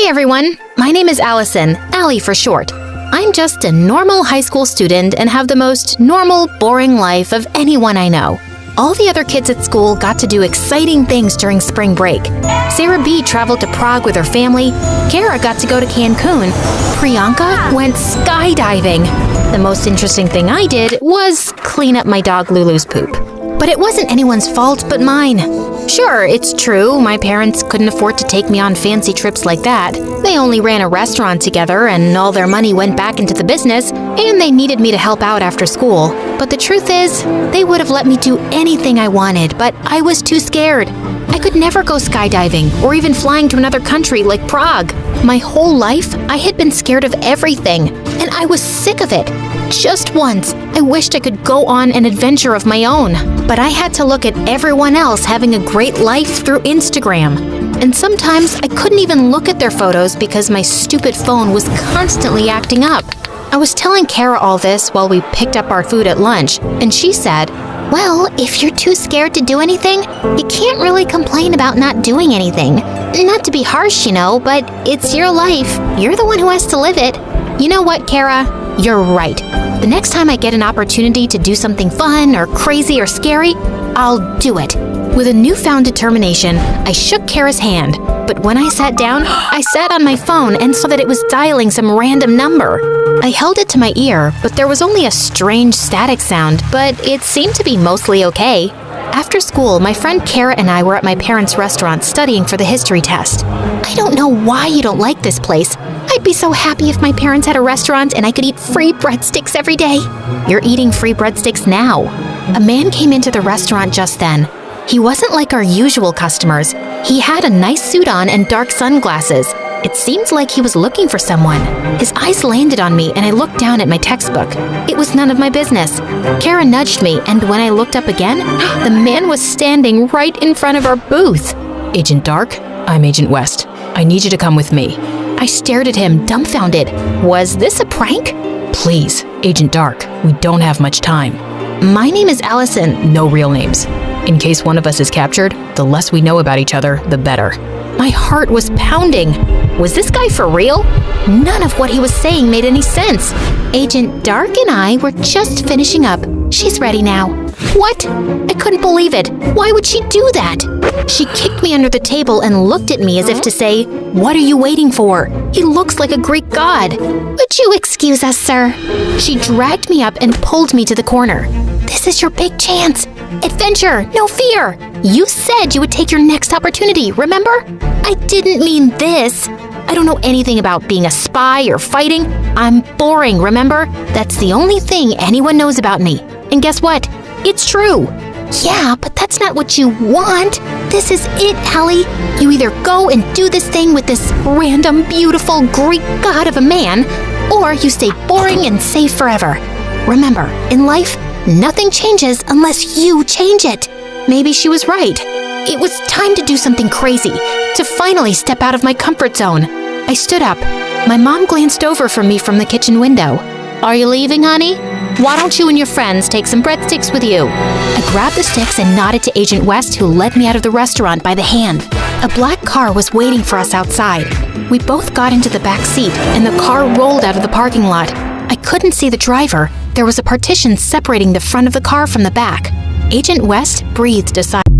Hey everyone, my name is Allison, Allie for short. I'm just a normal high school student and have the most normal, boring life of anyone I know. All the other kids at school got to do exciting things during spring break. Sarah B. traveled to Prague with her family, Kara got to go to Cancun, Priyanka went skydiving. The most interesting thing I did was clean up my dog Lulu's poop. But it wasn't anyone's fault but mine. Sure, it's true, my parents couldn't afford to take me on fancy trips like that. They only ran a restaurant together and all their money went back into the business, and they needed me to help out after school. But the truth is, they would have let me do anything I wanted, but I was too scared. I could never go skydiving or even flying to another country like Prague. My whole life, I had been scared of everything, and I was sick of it. Just once, I wished I could go on an adventure of my own, but I had to look at everyone else having a great life through Instagram. And sometimes I couldn't even look at their photos because my stupid phone was constantly acting up. I was telling Kara all this while we picked up our food at lunch, and she said, "Well, if you're too scared to do anything, you can't really complain about not doing anything. Not to be harsh, but it's your life. You're the one who has to live it." You know what, Kara? You're right. The next time I get an opportunity to do something fun or crazy or scary, I'll do it. With a newfound determination, I shook Kara's hand, but when I sat down, I sat on my phone and saw that it was dialing some random number. I held it to my ear, but there was only a strange static sound, but it seemed to be mostly okay. After school, my friend Kara and I were at my parents' restaurant studying for the history test. I don't know why you don't like this place. I'd be so happy if my parents had a restaurant and I could eat free breadsticks every day. You're eating free breadsticks now. A man came into the restaurant just then. He wasn't like our usual customers. He had a nice suit on and dark sunglasses. It seemed like he was looking for someone. His eyes landed on me and I looked down at my textbook. It was none of my business. Kara nudged me, and when I looked up again, the man was standing right in front of our booth. "Agent Dark, I'm Agent West. I need you to come with me." I stared at him, dumbfounded. Was this a prank? "Please, Agent Dark, we don't have much time." "My name is Allison." "No real names. In case one of us is captured, the less we know about each other, the better." My heart was pounding. Was this guy for real? None of what he was saying made any sense. "Agent Dark and I were just finishing up. She's ready now." What? I couldn't believe it. Why would she do that? She kicked me under the table and looked at me as if to say, "What are you waiting for? He looks like a Greek god." "Would you excuse us, sir?" She dragged me up and pulled me to the corner. "This is your big chance. Adventure, no fear. You said you would take your next opportunity, remember?" "I didn't mean this. I don't know anything about being a spy or fighting. I'm boring, remember? That's the only thing anyone knows about me. And guess what? It's true." "Yeah, but that's not what you want. This is it, Allie. You either go and do this thing with this random, beautiful Greek god of a man, or you stay boring and safe forever. Remember, in life, nothing changes unless you change it." Maybe she was right. It was time to do something crazy, to finally step out of my comfort zone. I stood up. My mom glanced over from me from the kitchen window. "Are you leaving, honey? Why don't you and your friends take some breadsticks with you?" I grabbed the sticks and nodded to Agent West, who led me out of the restaurant by the hand. A black car was waiting for us outside. We both got into the back seat, and the car rolled out of the parking lot. I couldn't see the driver. There was a partition separating the front of the car from the back. Agent West breathed a sigh.